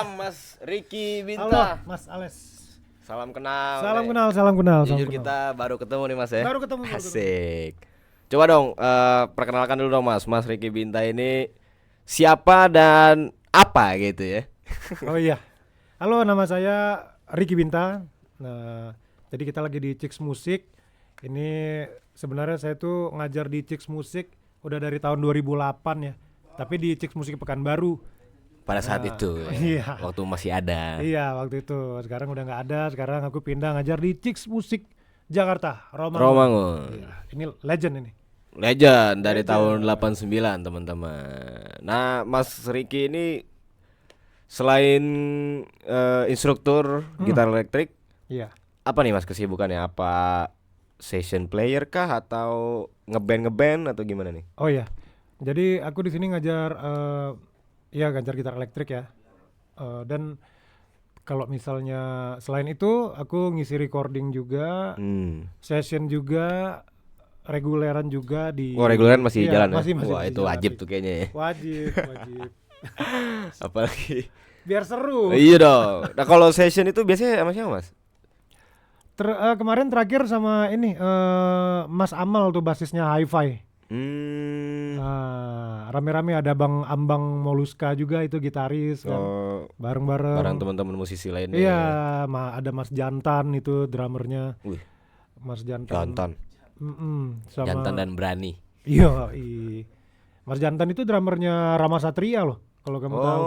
malam Mas Ricky Halo, Binta. Mas Ales. Salam kenal. Salam nih. kenal, salam kenal. Jujur salam kenal. kita baru ketemu nih Mas ya. Baru ketemu. Asik. Coba dong perkenalkan dulu dong Mas. Mas Ricky Binta ini siapa dan apa gitu ya? Oh iya. Halo, nama saya Ricky Binta. Nah, jadi kita lagi di Chicks Musik. Ini sebenarnya saya tuh ngajar di Chicks Musik udah dari tahun 2008 ya. Tapi di Chicks Musik Pekanbaru. Pada saat itu ya, iya. waktu masih ada. Iya, waktu itu. Sekarang udah nggak ada. Sekarang aku pindah ngajar di Chicks Musik Jakarta, Romangun. Romangun. Iya, ini legend ini. Legend dari tahun 89 teman-teman. Nah Mas Ricky ini selain instruktur gitar elektrik, Iya. apa nih Mas kesibukannya? Apa session player kah atau ngeband atau gimana nih? Oh iya. Jadi aku di sini ngajar ngajar gitar elektrik ya. Dan kalau misalnya selain itu aku ngisi recording juga, session juga, reguleran juga di. Oh, reguleran masih iya, jalan masih, ya? Wah, masih itu jalan wajib sih. tuh kayaknya ya. Wajib. Apalagi. Biar seru. Iya dong. Nah, kalau session itu biasanya sama siapa, Mas? Kemarin terakhir sama ini Mas Amal tuh basisnya Hi-Fi. Rame-rame ada Bang Ambang Moluska juga itu gitaris kan. Bareng-bareng. Bareng teman-teman musisi lainnya. Iya, ada Mas Jantan itu drummernya. Wih, Mas Jantan. Jantan. Sama Jantan dan berani. Iya, Mas Jantan itu drummernya Rama Satria loh, kalau kamu tahu.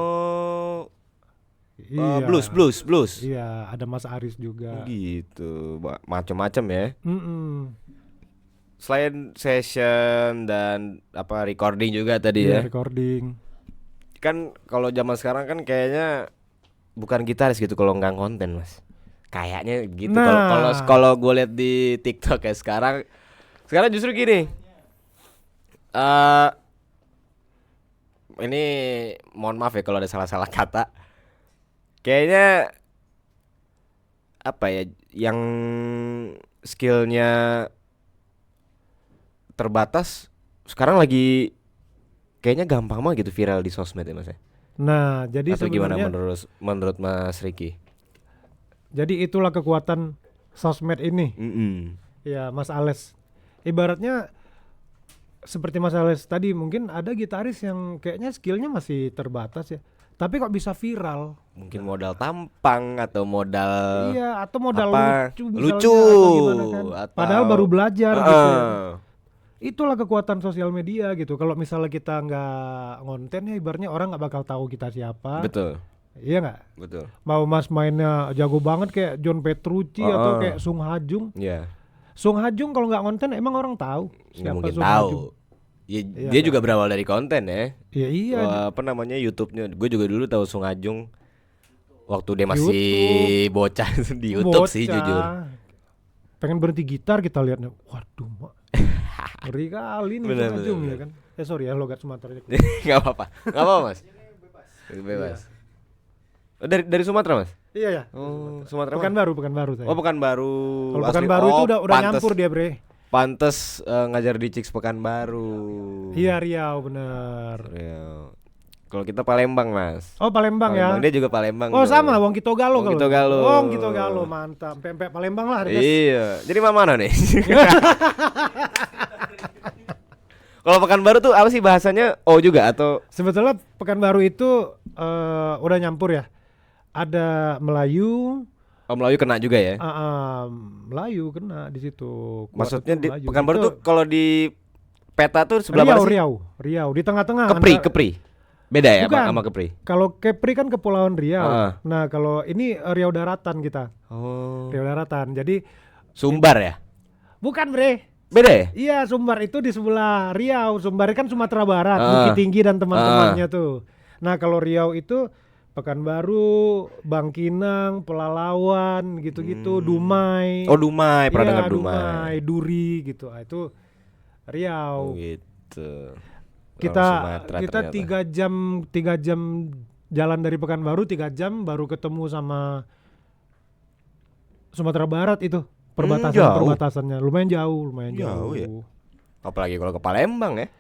Iya. Blues. Iya, ada Mas Aris juga. Gitu, macam-macam ya. Selain session dan apa recording juga tadi ya. Recording. Kan kalau zaman sekarang kan kayaknya bukan gitaris gitu kalau nggak konten, Mas. Kayaknya gitu. Kalau gue lihat di TikTok ya sekarang justru gini. Ini mohon maaf ya kalau ada salah-salah kata. Kayaknya apa ya, yang skillnya terbatas sekarang lagi kayaknya gampang banget gitu viral di sosmed ya Mas ya. Nah, jadi atau gimana sebenarnya menurut Mas Ricky? Jadi itulah kekuatan sosmed ini. Ya, Mas Ales. Ibaratnya seperti Mas Ales tadi, mungkin ada gitaris yang kayaknya skillnya masih terbatas ya. Tapi kok bisa viral? Mungkin modal tampang atau modal atau modal apa? lucu atau gimana kan. Atau Padahal baru belajar gitu ya. Itulah kekuatan sosial media gitu. Kalau misalnya kita nggak ngonten ya ibaratnya orang nggak bakal tahu kita siapa. Betul. Iya nggak? Betul. Mau Mas mainnya jago banget kayak John Petrucci atau kayak Sung Ha Jung. Iya. Sung Ha Jung kalau nggak ngonten emang orang tahu Nggak siapa mungkin Sung tahu. Ha Jung. Ya, dia juga berawal dari konten ya. Iya. Apa namanya YouTube-nya? Gue juga dulu tahu Sung Ha Jung waktu dia masih bocah di YouTube sih jujur. Pengen berhenti gitar kita lihatnya. Waduh, Mak. Ngeri kali nih Sung Ha Jung ya kan. Sorry ya logat Sumatera. Enggak apa-apa. Mas. Bebas. Dari Sumatera, Mas? Iya ya. Oh, Sumatera. Pekanbaru saya. Oh, Pekanbaru. Kalau Pekanbaru itu udah nyampur dia, Bre. Pantes ngajar di Chicks Pekanbaru. Iya, Riau bener. Riau. Kalau kita Palembang, Mas. Oh, Palembang ya. Dia juga Palembang. Oh, sama Wong Kito Galo kalau. Wong Kito Galo, mantap. Pempek Palembang lah. Iya. Jadi mana nih? Kalau Pekanbaru tuh apa sih bahasanya? Oh juga atau? Sebetulnya Pekanbaru itu udah nyampur ya. Ada Melayu. Oh, Melayu kena juga ya? Melayu kena di situ. Maksudnya di Pekanbaru tuh kalau di peta tuh sebelah mana sih? Riau di tengah-tengah. Kepri. Beda ya sama Kepri? Kalau Kepri kan Kepulauan Riau. Nah, kalau ini Riau Daratan kita. Oh. Riau Daratan. Jadi Sumbar ya? Bukan, Bre. Beda ya? Iya, Sumbar itu di sebelah Riau. Sumbar kan Sumatera Barat, Bukit Tinggi dan teman-temannya tuh. Nah, kalau Riau itu Pekanbaru, Bangkinang, Pelalawan, gitu-gitu, Dumai. Oh, Dumai, pernah dengar Dumai. Duri gitu. Itu Riau. Oh, gitu. Kita 3 jam jalan dari Pekanbaru, 3 jam baru ketemu sama Sumatera Barat itu. Perbatasannya lumayan jauh ya. Apalagi kalau ke Palembang ya.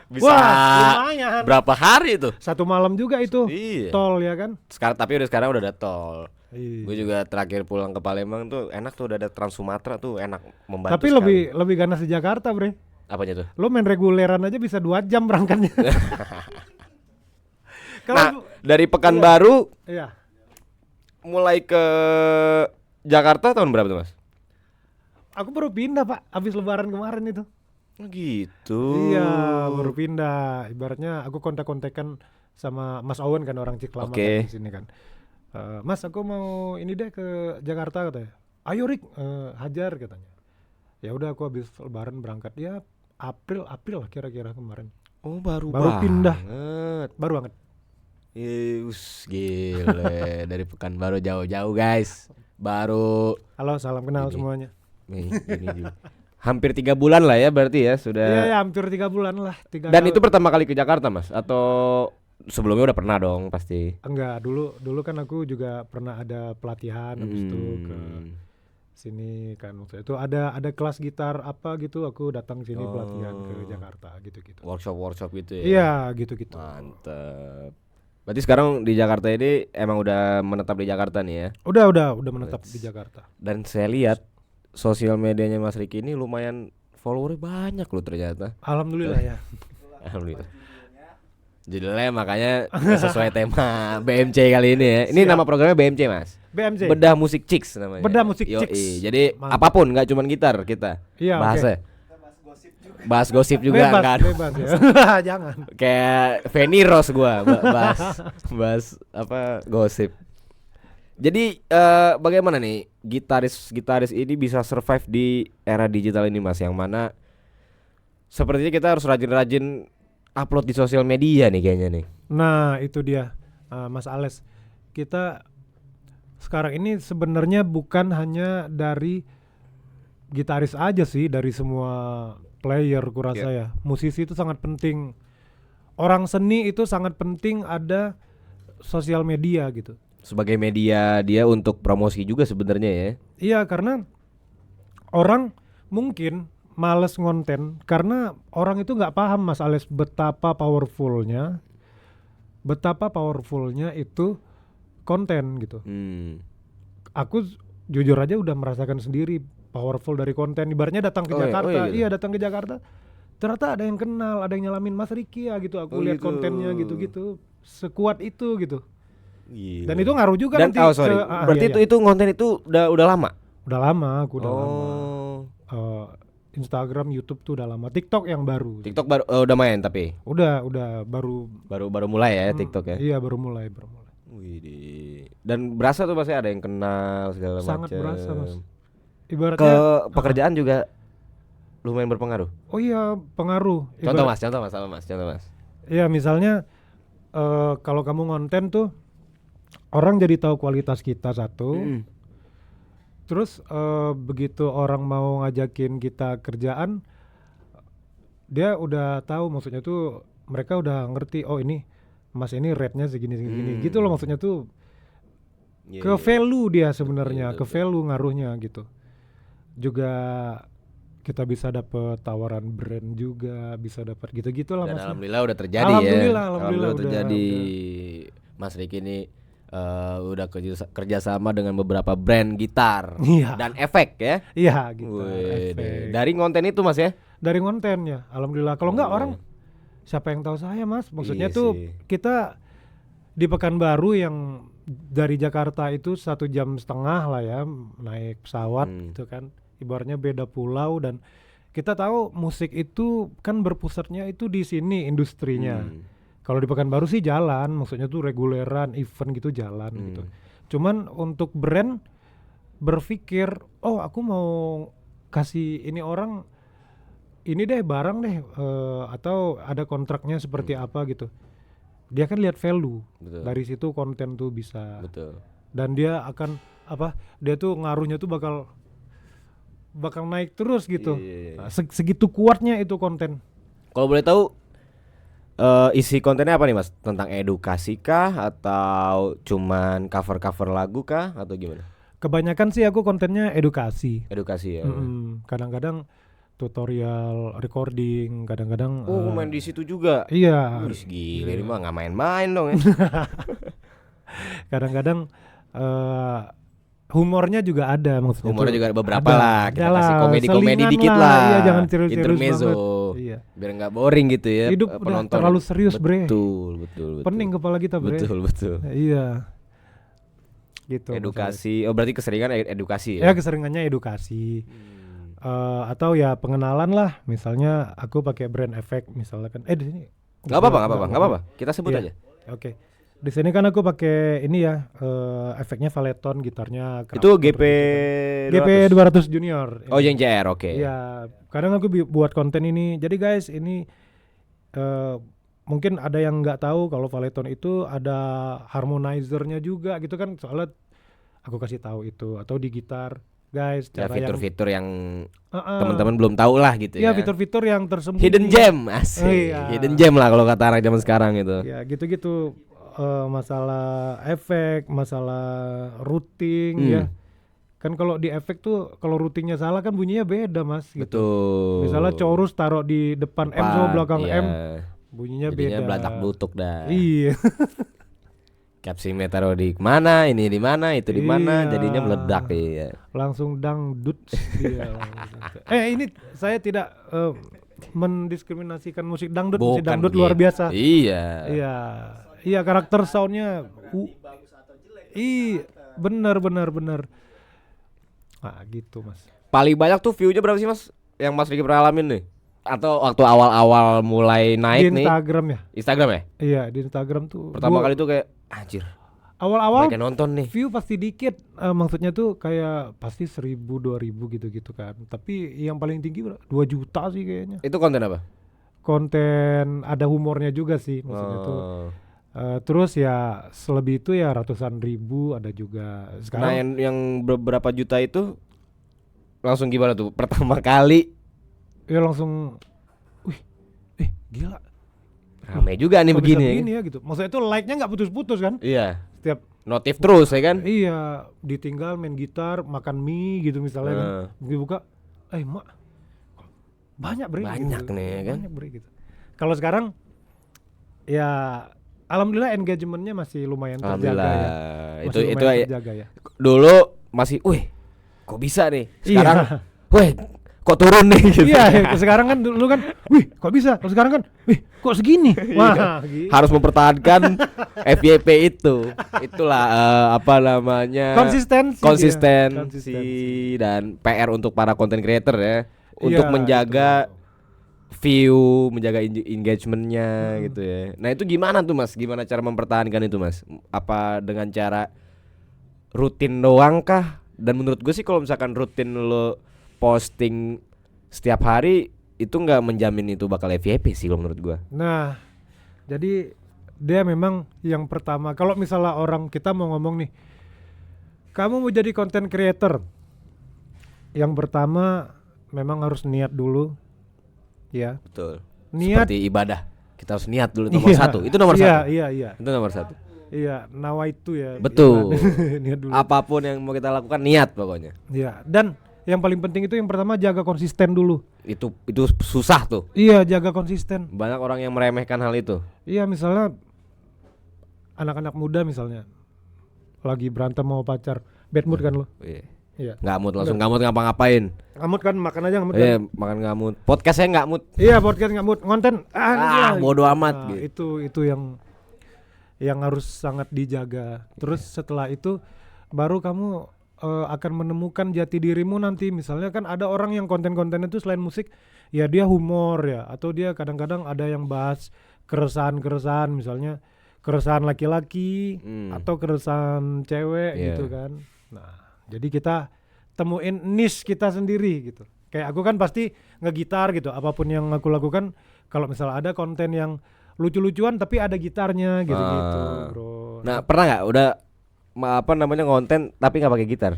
Bisa lumayan. berapa hari tuh? 1 malam juga itu. Iya. Tol ya kan? Sekarang udah ada tol. Iya. Gue juga terakhir pulang ke Palembang tuh enak tuh, udah ada Trans Sumatera tuh, enak membantu Tapi sekali. lebih ganas di Jakarta, Bre. Apanya tuh? Lo main reguleran aja bisa 2 jam berangkatnya. Nah, dari Pekanbaru Iya. mulai ke Jakarta tahun berapa tuh, Mas? Aku baru pindah, Pak, habis lebaran kemarin itu. Gitu. Iya, baru pindah. Ibaratnya aku kontak-kontakan sama Mas Owen kan, orang Ciklama kan di sini kan. Mas, aku mau ini deh ke Jakarta katanya. Ayo Rik, hajar katanya. Ya udah, aku habis lebaran berangkat. Ya April lah kira-kira kemarin. Oh, baru pindah. banget. Baru banget. Gile. Dari Pekanbaru jauh-jauh, guys. Baru Halo, salam kenal semuanya. ini juga. Hampir 3 bulan lah ya berarti ya sudah. Iya, hampir 3 bulan lah. Dan itu pertama kali ke Jakarta, Mas? Atau sebelumnya udah pernah dong pasti? Enggak, dulu kan aku juga pernah ada pelatihan habis itu ke sini kan, waktu itu ada kelas gitar apa gitu, aku datang sini pelatihan ke Jakarta gitu-gitu. Workshop gitu ya? Iya, gitu-gitu. Mantep. Berarti sekarang di Jakarta ini emang udah menetap di Jakarta nih ya? Udah menetap di Jakarta. Dan saya lihat sosial medianya Mas Riki ini lumayan followernya banyak loh ternyata. Alhamdulillah ya. Alhamdulillah. Judulnya makanya sesuai tema BMC kali ini ya. Ini nama programnya BMC, Mas. BMC. Bedah Musik Chicks namanya. Bedah Musik Yoi. Chicks. Jadi Mantap. apapun, nggak cuma gitar kita. Iya, bahasnya. Bahas gosip juga bebas, enggak. bebas ya. Jangan. Kayak Feni Rose gua bahas apa gosip. Jadi bagaimana nih gitaris ini bisa survive di era digital ini, Mas, yang mana sepertinya kita harus rajin-rajin upload di sosial media nih kayaknya nih. Nah, itu dia, Mas Ales. Kita sekarang ini sebenarnya bukan hanya dari gitaris aja sih, dari semua player kurasa ya. Musisi itu sangat penting. Orang seni itu sangat penting ada sosial media gitu. Sebagai media dia untuk promosi juga sebenarnya ya. Iya, karena orang mungkin males ngonten karena orang itu nggak paham, Mas Ales, betapa powerfulnya itu konten gitu. Aku jujur aja udah merasakan sendiri powerful dari konten. Ibaratnya datang ke Jakarta, gitu. iya datang ke Jakarta, ternyata ada yang kenal, ada yang nyalamin Mas Riki ya gitu. Aku lihat gitu. kontennya gitu-gitu, sekuat itu gitu. Gila. Dan itu ngaruh juga Dan nanti berarti iya. itu konten itu udah lama. Udah lama, aku udah lama. Instagram, YouTube tuh udah lama. TikTok yang baru. TikTok baru udah main tapi Udah baru mulai ya TikTok ya. Iya, baru mulai. Widih. Dan berasa tuh pasti ada yang kenal segala macam. Sangat berasa, Mas. Ibaratnya Ke pekerjaan juga lumayan berpengaruh. Oh iya, pengaruh. Contoh Mas. Iya, misalnya kalau kamu ngonten tuh orang jadi tahu kualitas kita satu. Terus begitu orang mau ngajakin kita kerjaan, dia udah tahu, maksudnya tuh mereka udah ngerti, oh ini Mas ini rate-nya segini gitu loh, maksudnya tuh ke value dia sebenarnya, ke value ngaruhnya gitu. Juga kita bisa dapet tawaran brand juga, bisa dapat gitu-gitu lah, Mas. Alhamdulillah udah terjadi Alhamdulillah terjadi. Mas Riki ini udah kerja sama dengan beberapa brand gitar dan efek ya. Iya, efek. Dari konten itu, Mas ya? Dari konten ya, alhamdulillah. Kalau enggak orang siapa yang tahu saya, Mas? Maksudnya tuh kita di Pekanbaru yang dari Jakarta itu 1,5 jam lah ya, naik pesawat gitu kan. Ibaratnya beda pulau, dan kita tahu musik itu kan berpusatnya itu di sini industrinya. Kalau di Pekanbaru sih jalan, maksudnya tuh reguleran, event gitu jalan gitu. Cuman untuk brand berpikir, oh aku mau kasih ini orang ini deh barang deh, atau ada kontraknya seperti apa gitu. Dia kan lihat value. Betul. Dari situ konten tuh bisa. Betul. Dan dia akan dia tuh ngaruhnya tuh bakal naik terus gitu. Nah, segitu kuatnya itu konten. Kalau boleh tahu isi kontennya apa nih, Mas? Tentang edukasi kah atau cuman cover lagu kah atau gimana? Kebanyakan sih aku kontennya edukasi. Edukasi ya. Kadang-kadang tutorial recording, kadang-kadang main di situ juga. iya. Wih, gila ini mah nggak main-main dong ya. Kadang-kadang humornya juga ada maksudnya. Humornya tuh juga ada beberapa ada. lah. Kita Ada kasih lah, komedi-komedi selingan dikit lah. lah. Iya, jangan serius-serius Intermezzo. banget. Iya. Biar nggak boring gitu ya. Hidup udah penonton. terlalu serius, bre. Betul. Pening kepala kita, bre. Betul. Iya. Gitu. Edukasi. Oh berarti keseringan edukasi Ya ya? keseringannya edukasi. Atau ya pengenalan lah. Misalnya aku pakai brand efek misalnya kan. Di sini. Nggak apa-apa. Kita sebut Iya. aja. Oke. Di sini kan aku pakai ini ya, efeknya Valeton, gitarnya Itu Crafter GP gitu. GP 200 Junior. Oh yang JR, oke. Iya, kadang aku buat konten ini. Jadi guys, ini mungkin ada yang nggak tahu kalau Valeton itu ada harmonizernya juga gitu kan. Soalnya aku kasih tahu itu, atau di gitar, guys. Ya, Cara fitur-fitur yang teman-teman belum tahu lah gitu ya. ya. Fitur-fitur yang tersembunyi. Hidden gem, asik. Iya. Hidden gem lah kalau kata anak zaman sekarang itu. Ya gitu-gitu. Masalah efek, masalah routing ya. Kan kalau di efek tuh kalau routingnya salah kan bunyinya beda, Mas, gitu. Betul. Misalnya chorus taruh di depan M sama belakang iya. M, bunyinya Jadinya beda. belatak blutuk dah. Iya. Capsingnya taruh di mana, ini di mana, itu di mana, Iya. jadinya meledak ya. Langsung dangdut dia. Ini saya tidak mendiskriminasikan musik dangdut. Musik Bukan dangdut gitu. luar biasa. Iya. Iya, karakter soundnya benar. Gitu, Mas. Paling banyak tuh view-nya berapa sih, Mas? Yang Mas Riki pernah alamin nih? Atau waktu awal-awal mulai naik Di nih? Instagram ya? Instagram ya? Iya, di Instagram tuh. Pertama kali tuh kayak anjir. Awal-awal Banyak yang nonton nih. view pasti dikit, maksudnya tuh kayak pasti 1.000 2.000 gitu-gitu kan. Tapi yang paling tinggi 2 juta sih kayaknya. Itu konten apa? Konten ada humornya juga sih maksudnya tuh. Terus ya selebih itu ya ratusan ribu ada juga. Nah Sekarang yang beberapa juta itu langsung gimana tuh? Pertama kali ya langsung gila. rame juga nih Kok begini bisa ya. begini ya gitu. Maksudnya tuh like-nya enggak putus-putus kan? Iya. Setiap Notif terus ya kan? iya, ditinggal main gitar, makan mie gitu misalnya kan. Dibuka, mak banyak bre. Banyak gitu. nih ya kan? Banyak bre gitu. Kalau sekarang ya alhamdulillah engagementnya masih lumayan terjaga Alhamdulillah. ya. Itu Masih lumayan terjaga ya. dulu masih, kok bisa nih? Sekarang, Iya. kok turun nih? Gitu. Iya, sekarang kan dulu kan, kok bisa? Kalau sekarang kan, kok segini? Wah, gitu. Harus mempertahankan FYP itu. Itulah apa namanya? Konsistensi dan PR untuk para content creator ya. Untuk Iya, menjaga view, menjaga engagementnya gitu ya. Nah itu gimana tuh Mas? Gimana cara mempertahankan itu Mas? Apa dengan cara rutin doang kah? Dan menurut gue sih kalau misalkan rutin lo posting setiap hari itu nggak menjamin itu bakal FYP sih kalau menurut gue. Nah, jadi dia memang yang pertama. Kalau misalnya orang kita mau ngomong nih, kamu mau jadi content creator, yang pertama memang harus niat dulu, ya. Betul. Niat. Seperti ibadah. Kita harus niat dulu nomor satu. Itu nomor satu. Iya. Itu nomor satu. Iya, nawaitu ya. Betul. Niat dulu. Apapun yang mau kita lakukan niat pokoknya. Iya, dan yang paling penting itu yang pertama jaga konsisten dulu. Itu susah tuh. Iya, jaga konsisten. Banyak orang yang meremehkan hal itu. Iya, misalnya anak-anak muda misalnya lagi berantem mau pacar, bad mood kan lo. Iya. Nggak mood, langsung nggak mood ngapa-ngapain. Ngamut kan, makan aja ngamut Iya, kan. makan nggak mood. Podcast saya nggak mood. Iya, podcast nggak mood, konten Bodo amat gitu. Itu yang harus sangat dijaga. Terus setelah itu baru kamu akan menemukan jati dirimu nanti. Misalnya kan ada orang yang konten-kontennya itu selain musik ya dia humor ya, atau dia kadang-kadang ada yang bahas keresahan misalnya keresahan laki-laki atau keresahan cewek gitu kan. Nah, jadi kita temuin niche kita sendiri gitu. Kayak aku kan pasti ngegitar gitu. Apapun yang aku lakukan, kalau misalnya ada konten yang lucu-lucuan tapi ada gitarnya gitu-gitu, bro. Nah, pernah nggak udah konten tapi nggak pakai gitar?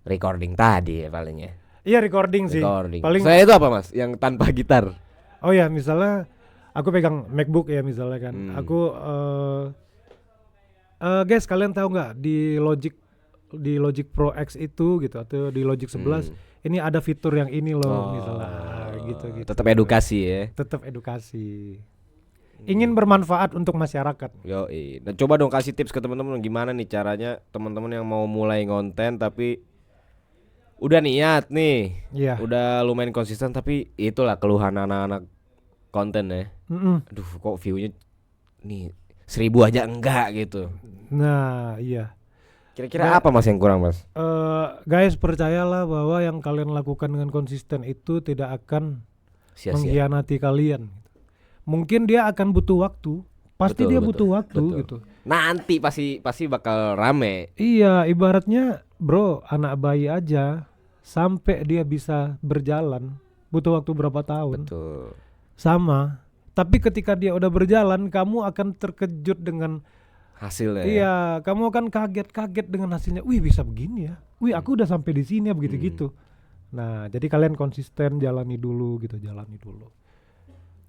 Recording tadi ya palingnya. Iya, recording sih. Paling saya itu apa Mas? Yang tanpa gitar. Oh ya, misalnya aku pegang MacBook ya misalnya kan. Aku guys, kalian tahu nggak di Logic Pro X itu gitu, atau di Logic 11 ini ada fitur yang ini loh misalnya. gitu. Tetap edukasi ya. Tetap edukasi. Ingin bermanfaat untuk masyarakat. Yoi. Nah, coba dong kasih tips ke teman-teman gimana nih caranya teman-teman yang mau mulai ngonten tapi udah niat nih. Iya. Udah lumayan konsisten tapi itulah keluhan anak-anak konten ya. Aduh, kok view-nya nih 1000 aja enggak gitu. Nah, iya. Kira-kira apa Mas yang kurang, Mas? Guys, percayalah bahwa yang kalian lakukan dengan konsisten itu tidak akan Sia-sia. mengkhianati kalian. Mungkin dia akan butuh waktu, pasti Betul, dia betul, butuh waktu betul. gitu. Nanti pasti bakal rame. Iya, ibaratnya bro, anak bayi aja sampai dia bisa berjalan butuh waktu berapa tahun. Betul. Sama. Tapi ketika dia udah berjalan, kamu akan terkejut dengan Hasilnya. iya, kamu akan kaget-kaget dengan hasilnya. Wih, bisa begini ya. Wih, aku udah sampai di sini ya, begitu gitu. Nah, jadi kalian konsisten jalani dulu gitu, jalani dulu.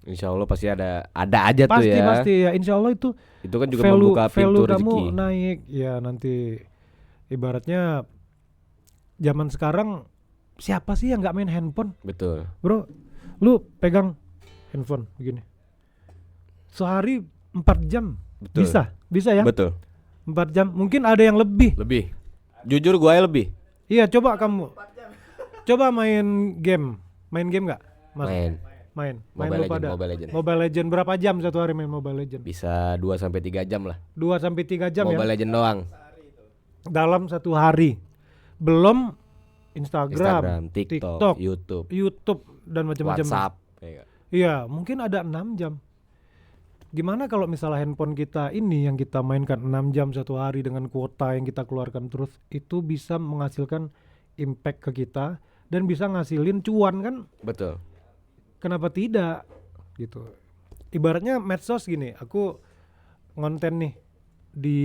Insya Allah pasti ada aja tuh Pasti ya. pasti ya, insya Allah itu Itu kan juga membuka pintu value kamu rezeki. naik ya. Nanti ibaratnya zaman sekarang siapa sih yang nggak main handphone, Betul. bro? Lu pegang handphone begini sehari 4 jam. Betul. Bisa ya, Betul. 4 jam, mungkin ada yang lebih. Lebih. Jujur gue lebih. Iya, coba kamu coba main game nggak, Mas? Main Mobile lu pada Legend. Mobile Legend berapa jam satu hari main Mobile Legend? Bisa 2 sampai 3 jam lah. 2 sampai 3 jam Mobile ya Legend doang. dalam satu hari. Belum Instagram, Instagram, TikTok, YouTube, dan macam-macam. WhatsApp. Iya, mungkin ada 6 jam. Gimana kalau misalnya handphone kita ini yang kita mainkan 6 jam satu hari dengan kuota yang kita keluarkan terus, itu bisa menghasilkan impact ke kita dan bisa ngasilin cuan kan? Betul. Kenapa tidak? Gitu. Ibaratnya medsos gini, aku ngonten nih di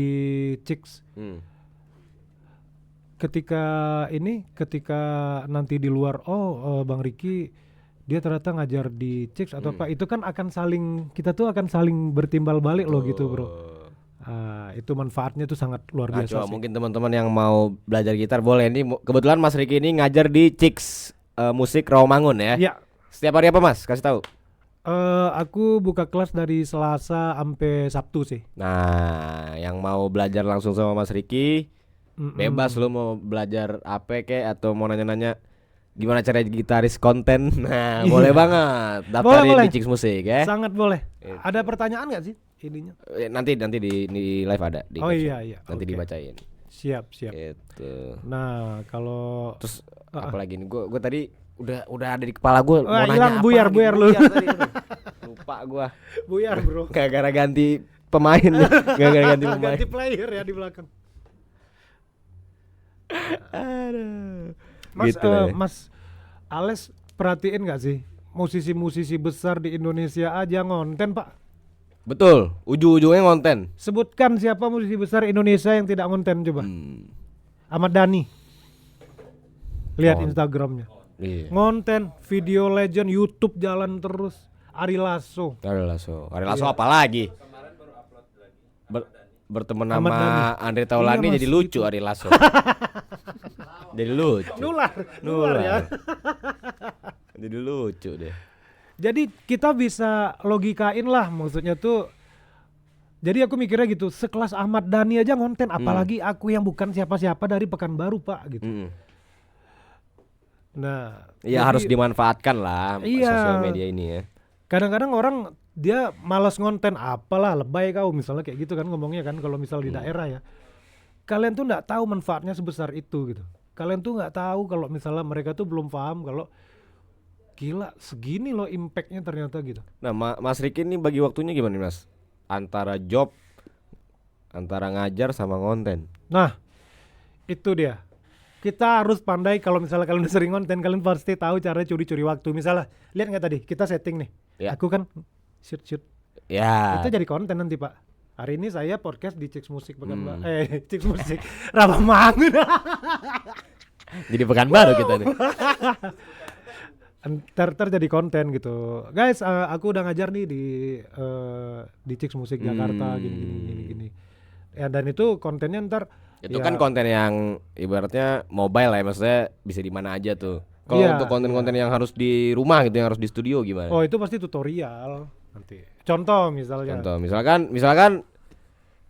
Chicks. Ketika nanti di luar, Bang Riki dia ternyata ngajar di Chicks atau apa, itu kan akan kita tuh akan saling bertimbal balik loh gitu, bro. Itu manfaatnya tuh sangat luar biasa Coba sih. mungkin teman-teman yang mau belajar gitar boleh nih. Kebetulan Mas Riki ini ngajar di Chicks Musik Rawamangun ya. Iya. Setiap hari apa Mas? Kasih tahu. Aku buka kelas dari Selasa sampai Sabtu sih. Nah, yang mau belajar langsung sama Mas Riki, bebas lu mau belajar apa kek atau mau nanya-nanya gimana cara gitaris konten. Nah, boleh banget daftarin Boleh. di Chicks Musik ya. Sangat boleh. Itu. Ada pertanyaan nggak sih ininya? Nanti di live ada di Oh caption. iya. Nanti Oke. dibacain. Siap. Gitu. Nah, kalau Terus apalagi nih? Gue tadi udah ada di kepala gue mau nanya hilang, apa buyar gitu. lu. Tadi, aduh. Lupa gue. buyar, bro. Gara-gara ganti pemain nih. Gara-gara ganti pemain. Ganti player ya di belakang. Aduh. Mas, Gitu lah ya. Mas Ales perhatiin nggak sih musisi-musisi besar di Indonesia aja ngonten, Pak? Betul, ujung-ujungnya ngonten. Sebutkan siapa musisi besar Indonesia yang tidak ngonten coba. Ahmad Dhani. Lihat Instagramnya. Iya. Ngonten, video legend, YouTube jalan terus. Ari Lasso. Ari Lasso apa lagi? Berteman Ahmad sama Dhani. Andre Taulani Iya, Mas, jadi lucu Ari Lasso. Jadi lucu. Nular ya. Jadi lucu deh. Jadi kita bisa logikain lah, maksudnya tuh. Jadi aku mikirnya gitu, sekelas Ahmad Dhani aja ngonten, apalagi aku yang bukan siapa-siapa dari Pekanbaru, Pak, gitu. Nah, Ya jadi harus dimanfaatkan lah Iya. sosial media ini ya. kadang-kadang orang dia malas ngonten, apalah lebay kau misalnya kayak gitu kan ngomongnya kan, kalau misal di daerah ya. Kalian tuh nggak tahu manfaatnya sebesar itu gitu. Kalian tuh nggak tahu kalau misalnya mereka tuh belum paham kalau gila segini loh impactnya ternyata gitu. Nah, Mas Riki ini bagi waktunya gimana nih, Mas? Antara job, antara ngajar sama ngonten. Nah, itu dia. Kita harus pandai, kalau misalnya kalian udah sering konten, kalian pasti tahu cara curi-curi waktu. Misalnya, lihat nggak tadi, kita setting nih. Ya. Aku kan shoot. Ya. Itu jadi konten nanti, Pak. Hari ini saya podcast di Chicks Musik Chicks Musik Rawamangun. Jadi Pekanbaru kita nih. Ntar jadi konten gitu. Guys, aku udah ngajar nih di Chicks Musik Jakarta gini. Ya, dan itu kontennya ntar Itu kan konten yang ibaratnya mobile lah ya, maksudnya bisa di mana aja tuh. Kalau Iya, untuk konten-konten yang harus di rumah gitu, yang harus di studio gimana? Oh, itu pasti tutorial nanti. Contoh misalnya. Contoh, misalkan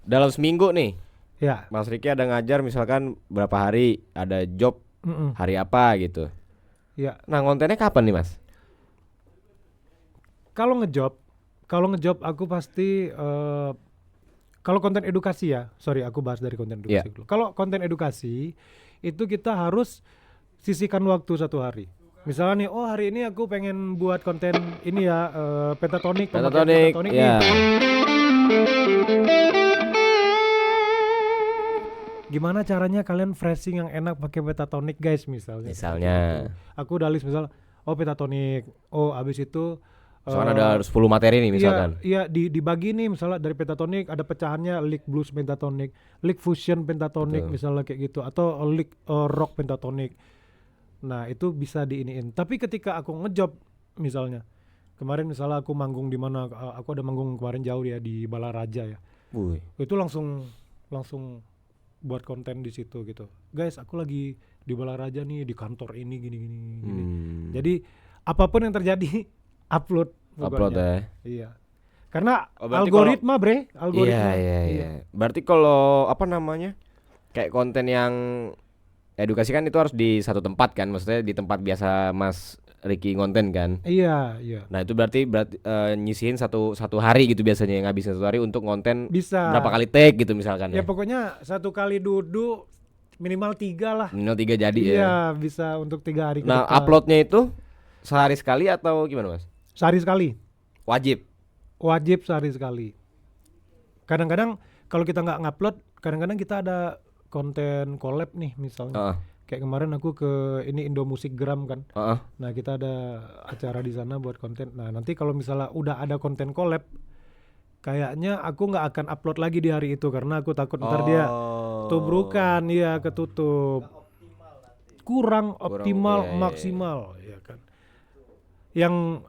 dalam seminggu nih, Ya. Mas Riki ada ngajar misalkan berapa hari, ada job Mm-mm. hari apa gitu. Ya. Nah, kontennya kapan nih, Mas? Kalau ngejob, kalau ngejob aku pasti kalau konten edukasi ya. Sorry, aku bahas dari konten Iya. edukasi dulu. Kalau konten edukasi itu kita harus sisihkan waktu satu hari. Misalnya nih, oh hari ini aku pengen buat konten ini ya, pentatonik, pemakaian Pentatonik, pentatonik ya. nih. Gimana caranya kalian phrasing yang enak pakai pentatonik guys misalnya. Misalnya. Seperti itu. Aku udah list misal, oh pentatonik, oh abis itu Misalkan ada 10 materi nih misalkan. Iya, dibagi nih misalnya dari pentatonik ada pecahannya lick blues pentatonik, lick fusion pentatonik Betul. misalnya kayak gitu, atau lick rock pentatonik. Nah itu bisa diiniin. Tapi ketika aku ngejob misalnya, kemarin misalnya aku manggung di mana, aku ada manggung kemarin jauh ya di Balaraja ya. Wuih. Itu langsung buat konten di situ gitu. Guys, aku lagi di Balaraja nih di kantor ini gini. Jadi apapun yang terjadi upload Upload pokoknya. ya. Iya. Karena Oh, berarti algoritma, Bre, algoritma. Iya. Berarti kalau apa namanya? Kayak konten yang edukasi kan itu harus di satu tempat kan, maksudnya di tempat biasa Mas Riki konten kan. Iya. Nah, itu berarti nyisihin satu hari gitu biasanya, yang ngabisin satu hari untuk konten Bisa. berapa kali take gitu misalkan Ya ya. pokoknya satu kali duduk minimal 3 lah. Minimal 3 jadi ya. Iya, bisa untuk 3 hari ke Nah, depan. uploadnya itu sehari sekali atau gimana, Mas? Sehari sekali. Wajib. Wajib sehari sekali. Kadang-kadang kalau kita nggak ngupload, kadang-kadang kita ada konten collab nih misalnya. Heeh. Kayak kemarin aku ke ini Indo Musik Gram kan. Heeh. Nah, kita ada acara di sana buat konten. Nah, nanti kalau misalnya udah ada konten collab, kayaknya aku nggak akan upload lagi di hari itu karena aku takut ntar dia tubrukan, ya ketutup. Kurang optimal, iya, iya. maksimal, ya kan.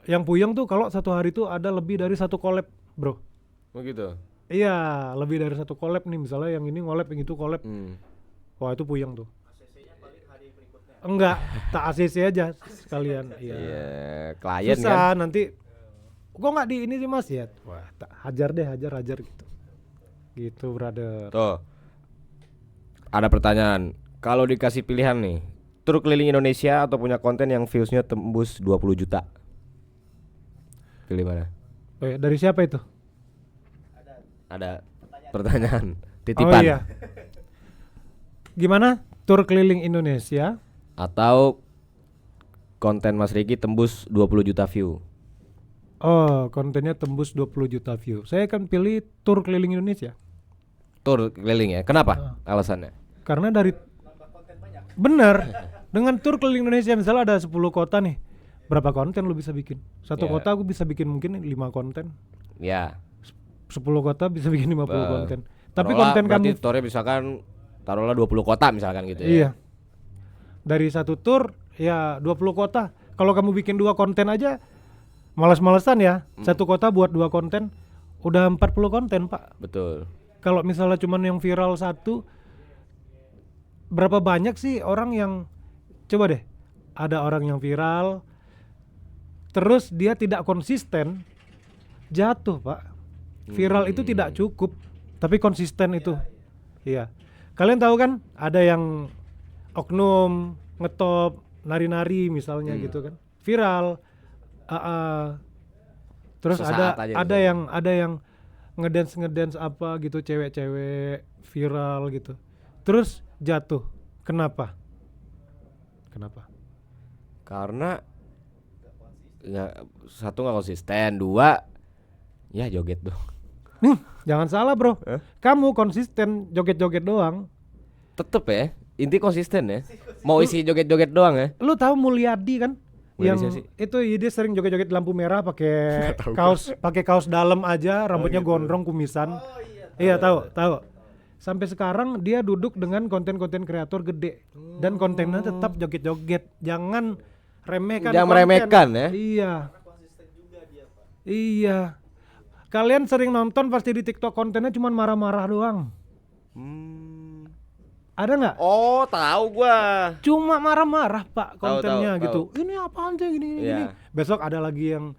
Yang puyeng tuh kalau satu hari tuh ada lebih dari satu collab, bro. Oh gitu. Iya, lebih dari satu collab nih. Misalnya yang ini collab, yang itu collab. Wah, itu puyeng tuh. Enggak, tak ACC aja sekalian. Iya. Iya, klien Susah kan. nanti. Kok nggak di ini sih Mas ya? Wah, tak hajar gitu. Gitu, brother. Tuh. Ada pertanyaan. Kalau dikasih pilihan nih, tur keliling Indonesia atau punya konten yang views-nya tembus 20 juta? Pilih mana? Oh, ya, dari siapa itu? Ada pertanyaan titipan. Oh iya. Gimana? Tur keliling Indonesia Atau konten Mas Riki tembus 20 juta view? Oh, kontennya tembus 20 juta view. Saya akan pilih tur keliling Indonesia. Tur keliling ya. Kenapa? Alasannya? Karena dari bener, dengan tur keliling Indonesia misalnya ada 10 kota nih. Berapa konten lu bisa bikin? Satu Ya. kota aku bisa bikin mungkin 5 konten. Ya. 10 kota bisa bikin 50 konten. Tapi Taruhlah, konten berarti kamu turnya misalkan taruhlah 20 kota misalkan gitu ya. iya. Dari satu tur ya 20 kota. Kalau kamu bikin 2 konten aja malas-malesan ya. Satu kota buat 2 konten udah 40 konten, Pak. Betul. Kalau misalnya cuman yang viral satu, berapa banyak sih orang yang, coba deh, ada orang yang viral terus dia tidak konsisten, jatuh Pak. Viral itu tidak cukup, tapi konsisten itu. Iya. Kalian tahu kan ada yang oknum ngetop nari-nari misalnya gitu kan, viral. Terus Sesaat aja ada gitu. yang ngedance apa gitu, cewek-cewek viral gitu, terus jatuh. Kenapa? Karena satu nggak konsisten, dua ya joget dong. Jangan salah bro, kamu konsisten joget-joget doang. Tetep ya, inti konsisten ya. Mau isi joget-joget doang ya. Lu tahu Mulyadi kan? Mulyadi Yang siapa sih? itu dia sering joget-joget di lampu merah pakai kaos dalam aja, rambutnya gondrong kumisan. Iya tahu. Sampai sekarang dia duduk dengan konten-konten kreator gede dan kontennya tetap joget-joget. Jangan remehkan Jangan konten. meremehkan ya. Iya. Iya. Kalian sering nonton pasti di TikTok kontennya cuma marah-marah doang. Ada nggak? Oh, tahu gua. Cuma marah-marah Pak kontennya tahu. gitu. Ini apaan sih gini. Iya. Besok ada lagi yang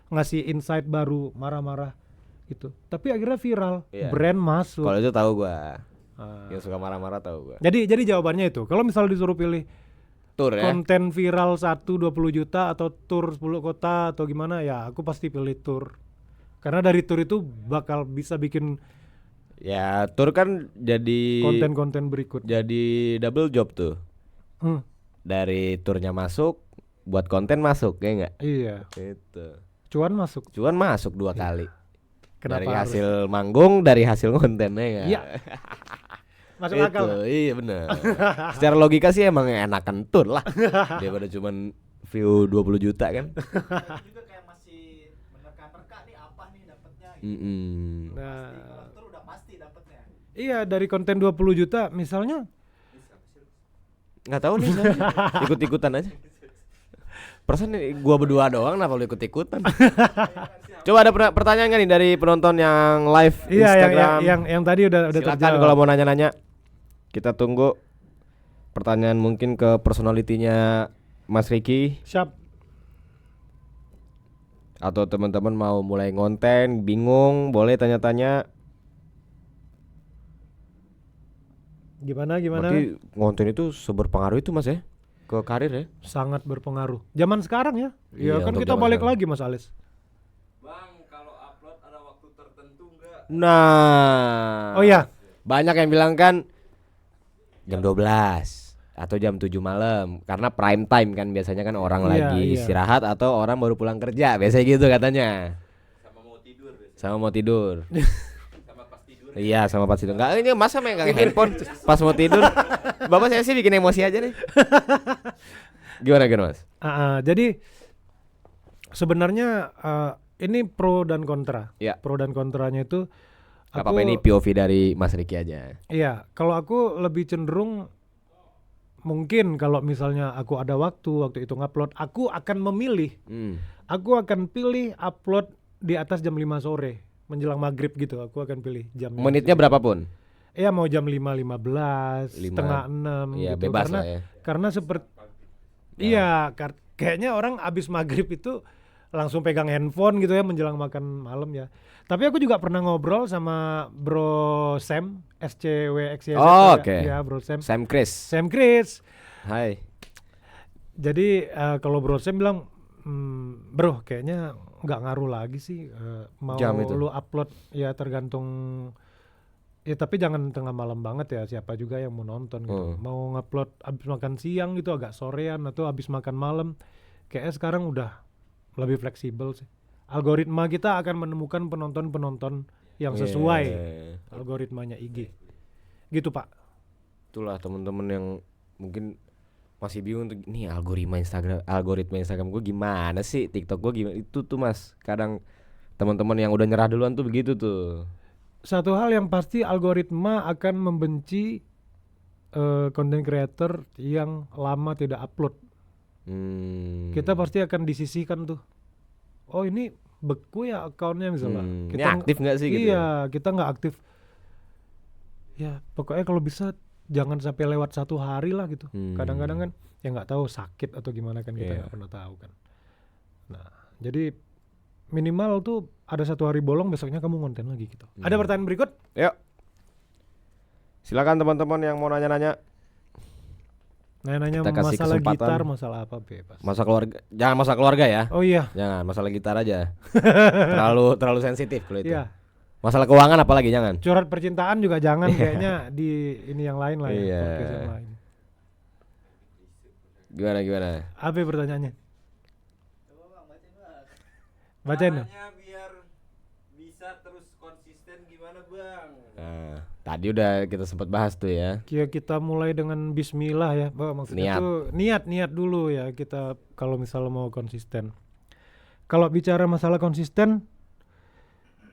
ngasih insight baru marah-marah gitu. Tapi akhirnya viral, Iya. brand masuk. Kalau itu tahu gua. Ah. Yang suka marah-marah tahu gua. Jadi jawabannya itu. Kalau misal disuruh pilih Tur ya. konten viral 20 juta atau tur 10 kota atau gimana, ya aku pasti pilih tur. Karena dari tur itu bakal bisa bikin Ya, tur kan jadi konten-konten berikut. jadi double job tuh. Hmm, Dari turnya masuk, buat konten masuk, ya enggak? iya. Itu. Cuan masuk. Cuman masuk 2 kali. Kenapa dari harus? hasil manggung, dari hasil kontennya enggak? Iya. Masuk Itu, akal. iya benar. Secara logika sih emang enakan tur lah. Daripada cuman view 20 juta kan. juga kayak masih menerka-nerka nih apa nih dapetnya gitu. Nah, Kalau tur udah pasti dapetnya. iya dari konten 20 juta misalnya. Nggak tahu nih soalnya. Ikut-ikutan aja. Perasaan gua berdua doang kenapa lu ikut-ikutan? Coba ada pertanyaan nggak nih dari penonton yang live Iya, Instagram? yang tadi udah Silakan terjawab. kalau mau nanya-nanya. Kita tunggu pertanyaan mungkin ke personalitinya Mas Ricky Siap. atau teman-teman mau mulai ngonten, bingung, boleh tanya-tanya. Gimana? Berarti ngonten itu seberpengaruh itu Mas ya ke karir ya? Sangat berpengaruh. Zaman sekarang ya. Iya, Ya kan untuk kita zaman balik sekarang. lagi Mas Alis. Bang, kalau upload ada waktu tertentu enggak? Nah. Oh iya. Banyak yang bilang kan jam 12 atau jam 7 malam karena prime time kan biasanya kan orang Iya, lagi iya. istirahat atau orang baru pulang kerja biasanya gitu katanya. Sama mau tidur biasanya. Sama mau tidur. Sama pas tidur. Iya, sama pas tidur. Enggak, ini masa megang handphone pas mau tidur. Bapak saya sih bikin emosi aja nih. Gimana Mas? Jadi sebenarnya ini pro dan kontra. Iya. Pro dan kontranya itu Gak apa-apa ini POV dari Mas Ricky aja. Iya, kalau aku lebih cenderung mungkin kalau misalnya aku ada waktu itu ngupload, aku akan memilih. Aku akan pilih upload di atas jam 5 sore menjelang maghrib gitu. Aku akan pilih jamnya. Menitnya berapapun? Iya mau jam 5.15, setengah 6 Iya, gitu. bebas Karena lah ya. karena seperti iya, kayaknya orang abis maghrib itu langsung pegang handphone gitu ya menjelang makan malam ya. Tapi aku juga pernah ngobrol sama Bro Sam SCWXYZ. Oh, oke. Ya, Bro Sam. Sam Chris. Sam Chris. Hai. Jadi kalau Bro Sam bilang, bro kayaknya nggak ngaruh lagi sih mau Jam itu. lu upload ya tergantung ya tapi jangan tengah malam banget ya siapa juga yang mau nonton gitu. Mau ngupload abis makan siang gitu agak sorean atau abis makan malam kayaknya sekarang udah lebih fleksibel sih. Algoritma kita akan menemukan penonton-penonton yang sesuai algoritmanya IG. Gitu Pak. Itulah teman-teman yang mungkin masih bingung tuh nih algoritma Instagram gue gimana sih, TikTok gue gimana, itu tuh Mas kadang teman-teman yang udah nyerah duluan tuh begitu tuh. Satu hal yang pasti algoritma akan membenci content creator yang lama tidak upload. Kita pasti akan disisihkan tuh. Oh ini beku ya akunnya misalnya. Ini aktif nggak sih gitu? Iya, kita nggak aktif. Ya pokoknya kalau bisa jangan sampai lewat 1 hari lah gitu. Kadang-kadang kan ya nggak tahu sakit atau gimana kan kita nggak pernah tahu kan. Nah jadi minimal tuh ada 1 hari bolong besoknya kamu ngonten lagi gitu. Ada pertanyaan berikut? Yuk. Silakan teman-teman yang mau nanya-nanya. Nanya Kita kasih masalah kesempatan. gitar, masalah apa bebas. Masa keluarga, jangan masa keluarga ya. Oh iya, Jangan masalah gitar aja. terlalu sensitif kalau itu. iya. Masalah keuangan apalagi jangan. Curhat percintaan juga jangan kayaknya di ini yang lain lah ya. Iya. Podcast yang lain. Gimana? Apa pertanyaannya? Coba bang, bacain bang. Bacain dong. Caranya biar bisa terus konsisten gimana bang? Nah, tadi udah kita sempat bahas tuh ya. Kita mulai dengan bismillah ya. Maksudnya Niat. tuh niat dulu ya kita kalau misalnya mau konsisten. Kalau bicara masalah konsisten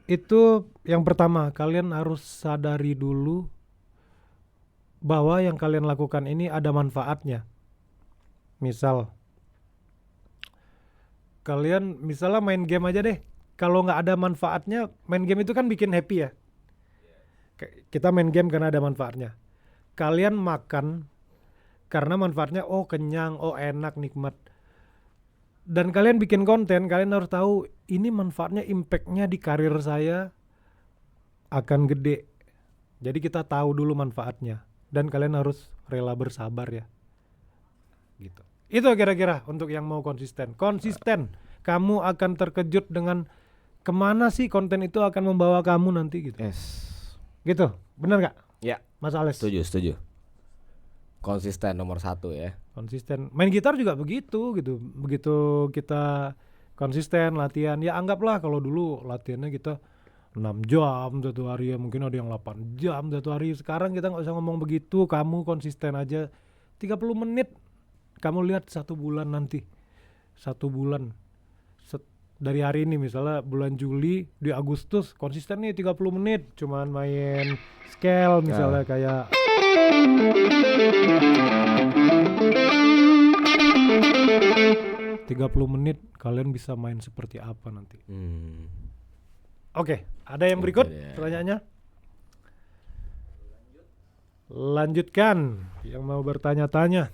itu yang pertama kalian harus sadari dulu bahwa yang kalian lakukan ini ada manfaatnya. Misal kalian misalnya main game aja deh. Kalau nggak ada manfaatnya, main game itu kan bikin happy ya. Kita main game karena ada manfaatnya. kalian makan karena manfaatnya kenyang, enak, nikmat. Dan kalian bikin konten, kalian harus tahu ini manfaatnya, impactnya di karir saya akan gede. Jadi kita tahu dulu manfaatnya dan kalian harus rela bersabar ya. Gitu. Itu kira-kira untuk yang mau konsisten. Konsisten, kamu akan terkejut dengan kemana sih konten itu akan membawa kamu nanti gitu. Yes. Gitu, benar nggak, Ya, Mas Ales? setuju. Konsisten nomor 1 ya. Konsisten. Main gitar juga begitu gitu. Begitu kita konsisten latihan, ya anggaplah kalau dulu latihannya kita 6 jam satu hari ya, mungkin ada yang 8 jam satu hari. Sekarang kita nggak usah ngomong begitu, kamu konsisten aja 30 menit. Kamu lihat 1 bulan nanti. 1 bulan. Dari hari ini misalnya bulan Juli, di Agustus konsisten nih 30 menit. Cuman main scale misalnya kayak 30 menit kalian bisa main seperti apa nanti. Oke, ada yang berikut pertanyaannya? Lanjutkan yang mau bertanya-tanya.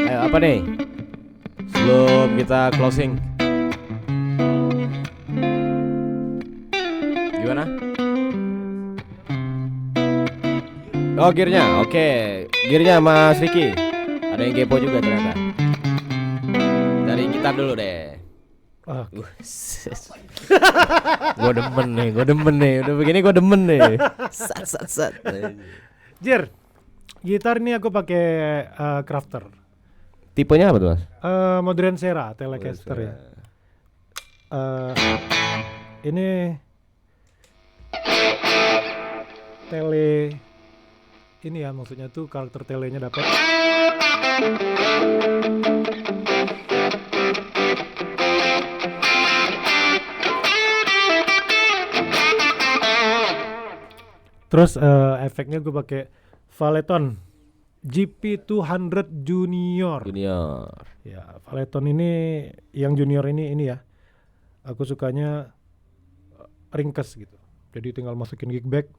Ayo apa nih? Sebelum kita closing. Gimana? Oh, gearnya, oke. Gearnya Mas Riki. Ada yang kepo juga ternyata. Dari gitar dulu deh. Gue demen nih. Udah begini gue demen nih. Sat. Jir, gitar ini aku pakai Crafter. Tipenya apa tuh Mas? Modern Sera Telecaster ya. Ini tele ini ya, maksudnya tuh karakter telenya dapat. Terus efeknya gue pakai Valeton GP200 Junior. Ya, Valeton ini yang junior ini ya. Aku sukanya ringkes gitu. Jadi tinggal masukin gig bag,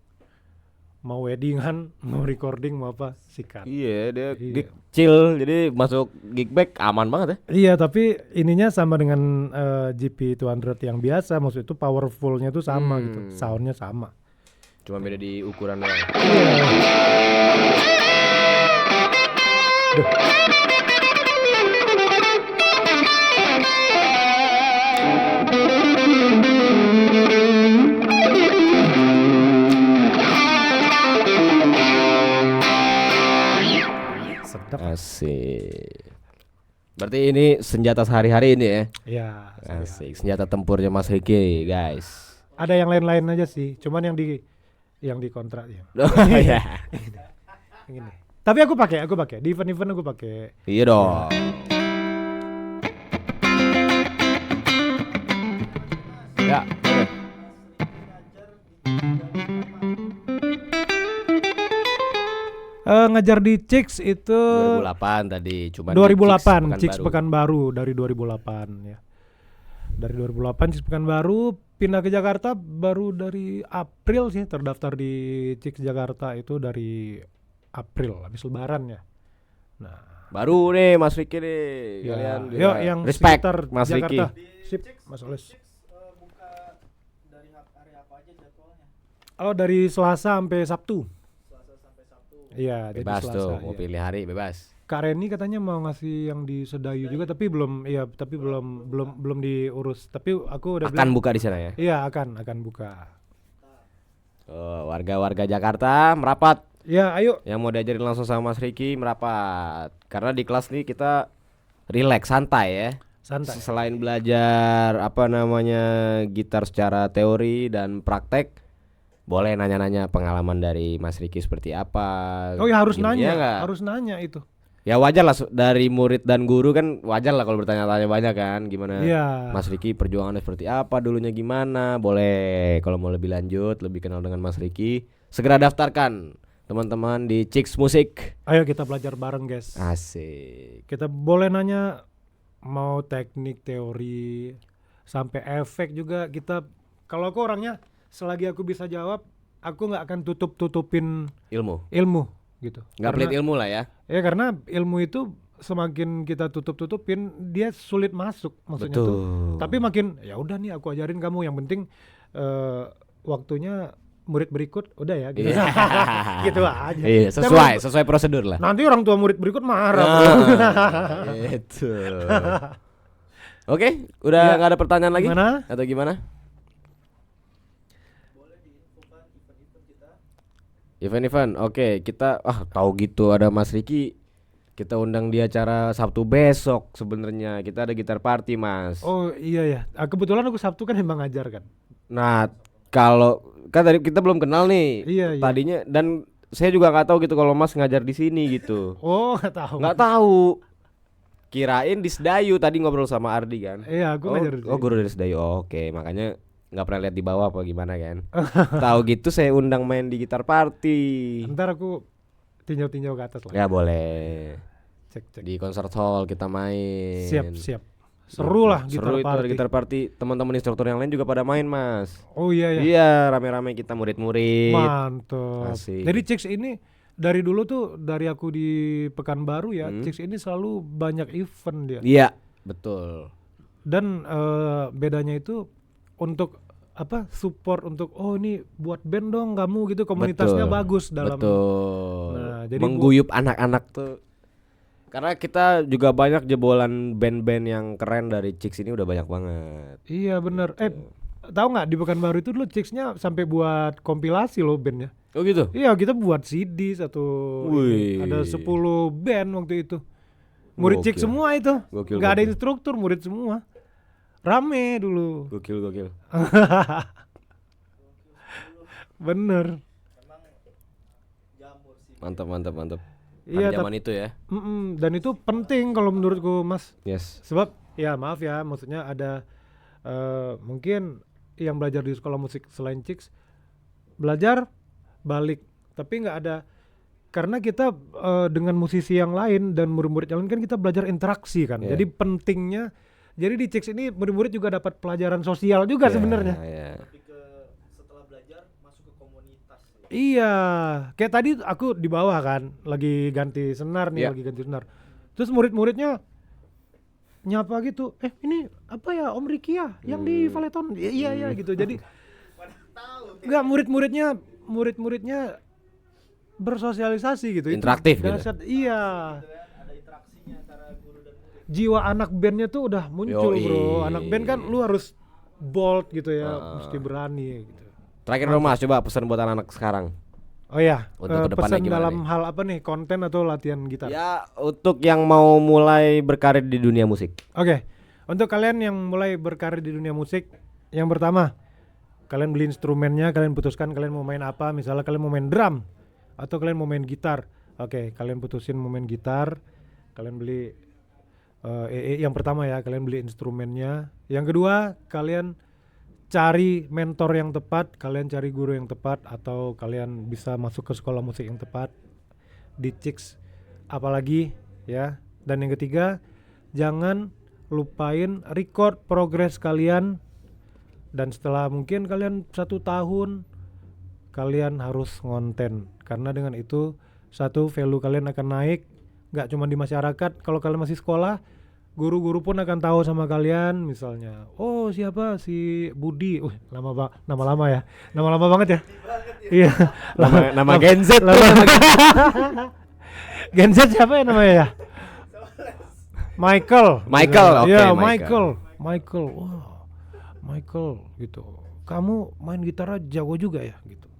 mau weddingan, mau recording, mau apa, sikat. Iya, dia gig chill, jadi masuk gig bag aman banget ya. Iya, tapi ininya sama dengan GP200 yang biasa, maksud itu powerfulnya tuh sama gitu, soundnya sama. Cuma beda di ukuran doang. Sedap. Asik. Berarti ini senjata sehari-hari ini ya? Iya. Asik, senjata tempurnya Mas Riki, guys. Ada yang lain-lain aja sih, cuman yang di kontrak ya. Oh iya. Yang ini. Tapi aku pakai di event-event aku pakai. Iya dong. Ya, boleh. Ngajar di Chicks itu 2008 tadi, cuma 2008 Chicks Pekanbaru dari 2008 ya. Dari 2008 Chicks Pekanbaru, pindah ke Jakarta baru dari April sih, terdaftar di Chicks Jakarta itu dari April habis lebaran ya. Nah, baru nih Mas Riki nih. ya, Kalian yuk juga yang respect sekitar Mas Riki. Jakarta. Sip, Mas Oles. Buka dari hari apa aja jadwalnya? Oh, dari Selasa sampai Sabtu. Selasa sampai Sabtu. Iya, jadi Bebas Selasa. tuh, mau Iya. pilih hari bebas. Kak Reni katanya mau ngasih yang di Sedayu juga, tapi belum belum diurus. Tapi aku udah Akan buka di sana ya. Iya, akan buka. Oh, warga-warga Jakarta merapat. Ya, ayo. Yang mau diajarin langsung sama Mas Riki merapat. Karena di kelas nih kita relax, santai ya. Santai. Selain belajar gitar secara teori dan praktek, boleh nanya-nanya pengalaman dari Mas Riki seperti apa. Oh ya, harus Gini, nanya, ya nggak? harus nanya itu. Ya wajar lah dari murid dan guru kan, wajar lah kalau bertanya-tanya banyak kan. Gimana Iya. Mas Riki perjuangannya seperti apa, dulunya gimana. Boleh kalau mau lebih lanjut, lebih kenal dengan Mas Riki, segera daftarkan teman-teman di Chicks Musik. Ayo kita belajar bareng, guys. Asik. Kita boleh nanya mau teknik, teori, sampai efek juga kita. Kalau aku orangnya selagi aku bisa jawab, aku nggak akan tutupin Ilmu. ilmu gitu. Nggak pelit ilmu lah ya. Ya karena ilmu itu semakin kita tutupin dia sulit masuk maksudnya Betul. tuh. Tapi makin ya udah nih aku ajarin kamu, yang penting waktunya murid berikut udah ya gitu. Iya. Gitu aja. Iya, sesuai prosedur lah. Nanti orang tua murid berikut marah. Bro. Gitu. Oke, udah Ya. nggak ada pertanyaan lagi? Gimana? Atau gimana? Event-event, oke, kita tahu gitu ada Mas Riki, kita undang dia acara Sabtu besok sebenarnya. Kita ada gitar party, Mas. Oh iya ya. Kebetulan aku Sabtu kan emang ngajar kan. Nah, kalau kan tadi kita belum kenal nih. Iya, iya. Tadinya dan saya juga nggak tahu gitu kalau Mas ngajar di sini gitu. Oh nggak tahu. Nggak tahu. Kirain di Sedayu, tadi ngobrol sama Ardi kan. Iya aku ngajar di sini. Guru dari Sedayu. Oke, makanya nggak pernah lihat di bawah apa gimana kan. Tahu gitu saya undang main di gitar party. Ntar aku tinjau-tinjau ke atas lah. Ya boleh. Cek. Di concert hall kita main. Siap. Seru lah gitar Seru itu party. ada gitar party. Teman-teman instruktur yang lain juga pada main, Mas. Oh iya ya. Iya, rame-rame kita murid-murid. Mantap. Asik. Jadi Chicks ini dari dulu tuh, dari aku di Pekanbaru ya, Chicks ini selalu banyak event dia. Iya, betul. Dan bedanya itu untuk support untuk ini buat band dong kamu gitu, komunitasnya Betul. bagus dalam. Betul. Nah, jadi mengguyup anak-anak tuh. Karena kita juga banyak jebolan band-band yang keren dari Chicks ini udah banyak banget. Iya bener. Tahu nggak di Pekanbaru itu dulu Chicks-nya sampai buat kompilasi loh bandnya. Oh gitu. Iya kita buat CD satu. Wih. Ada 10 band waktu itu. Murid Chicks Gokil. semua itu. Gokil, Nggak ada gokil. instruktur, murid semua. Rame dulu. Gokil. Bener. Mantap. Iya, Pada zaman itu ya. Dan itu penting kalau menurutku Mas. Yes. Sebab ya maaf ya, maksudnya ada mungkin yang belajar di sekolah musik selain Chicks belajar balik, tapi nggak ada, karena kita dengan musisi yang lain dan murid-murid yang lain kan kita belajar interaksi kan. Yeah. Jadi pentingnya, jadi di Chicks ini murid-murid juga dapat pelajaran sosial juga sebenarnya. Iya. Lebih ke setelah belajar masuk ke komunitas. Iya, kayak tadi aku di bawah kan, lagi ganti senar nih, Iya. lagi ganti senar. Terus murid-muridnya nyapa gitu, ini apa ya Om Riki ya, yang di Valeton, iya gitu. Jadi nggak, murid-muridnya bersosialisasi gitu. Interaktif itu gitu. dasar, iya. Ada interaksinya antara guru dan murid. Jiwa anak bandnya tuh udah muncul. Yoi. Bro. Anak band kan lu harus bold gitu ya, mesti berani gitu. Terakhir dong Mas, coba pesan buat anak-anak sekarang. Oh ya, Untuk kedepannya pesan gimana dalam nih? hal apa nih, konten atau latihan gitar? Ya, untuk yang mau mulai berkarir di dunia musik. Oke, untuk kalian yang mulai berkarir di dunia musik, yang pertama, kalian beli instrumennya, kalian putuskan kalian mau main apa. Misalnya kalian mau main drum atau kalian mau main gitar. Oke, kalian putusin mau main gitar, kalian beli yang pertama ya, kalian beli instrumennya. Yang kedua, kalian cari mentor yang tepat, kalian cari guru yang tepat, atau kalian bisa masuk ke sekolah musik yang tepat di Chicks apalagi ya. Dan yang ketiga, jangan lupain record progres kalian, dan setelah mungkin kalian 1 tahun kalian harus ngonten, karena dengan itu satu, value kalian akan naik, nggak cuma di masyarakat. Kalau kalian masih sekolah, guru-guru pun akan tahu sama kalian, misalnya siapa si Budi, nama lama ya, nama lama banget ya. Iya, Nama Gen Z. Gen Z siapa ya namanya ya? Michael. Michael, oke, Ya, Michael. Michael. Wah, Michael gitu. Kamu main gitar jago juga ya gitu.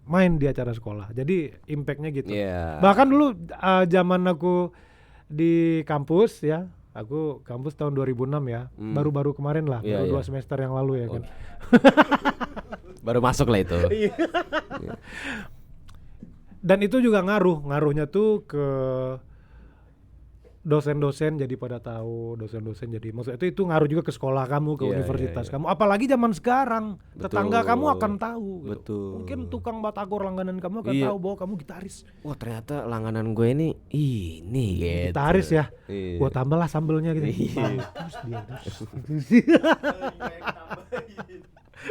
Main di acara sekolah. Jadi impactnya gitu. Iya. Bahkan dulu zaman aku di kampus ya. Aku kampus tahun 2006 ya. Baru-baru kemarin lah, Iya, baru 2 iya. semester yang lalu ya kan. Baru masuk lah itu. Dan itu juga ngaruhnya tuh ke dosen-dosen, jadi pada tahu, dosen-dosen jadi, maksudnya itu ngaruh juga ke sekolah kamu, ke Iya, universitas iya. kamu, apalagi zaman sekarang. Tetangga kamu akan tahu gitu. Betul. Mungkin tukang batagor langganan kamu akan Iya. tahu bahwa kamu gitaris. Wah, ternyata langganan gue ini gitu. Gitaris ya. Iya. Gua tambah lah sambelnya gitu. Iya. Terus dia terus.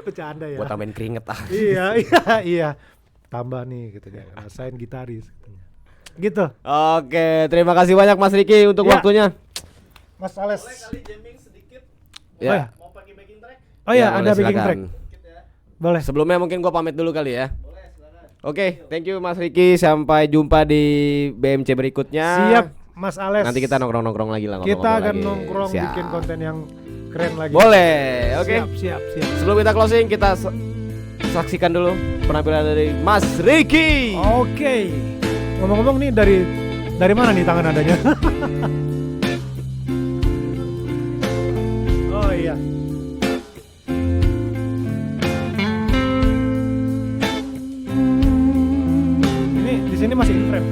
Bercanda ya. Buat tambahin keringet ah. Iya. Tambah nih gitu kan. Rasain gitaris katanya. Gitu. Oke, terima kasih banyak Mas Riki untuk Ya. waktunya. Mas Ales. Boleh kali jamming sedikit. Ya. Mau pakai backing track? Oh iya, Ya, ada boleh, backing silakan. track. Dikit ya. Boleh. Sebelumnya mungkin gua pamit dulu kali ya. Boleh, silakan. Oke, thank you Mas Riki. Sampai jumpa di BMC berikutnya. Siap, Mas Ales. Nanti kita nongkrong-nongkrong lagi lah. Kita ngobrol-ngobrol akan lagi. nongkrong Siap. bikin konten yang keren lagi. Boleh, oke. Siap. Sebelum kita closing, kita saksikan dulu penampilan dari Mas Riki. Oke. Ngomong-ngomong nih dari mana nih tangan adanya? Oh iya. Ini di sini masih in frame.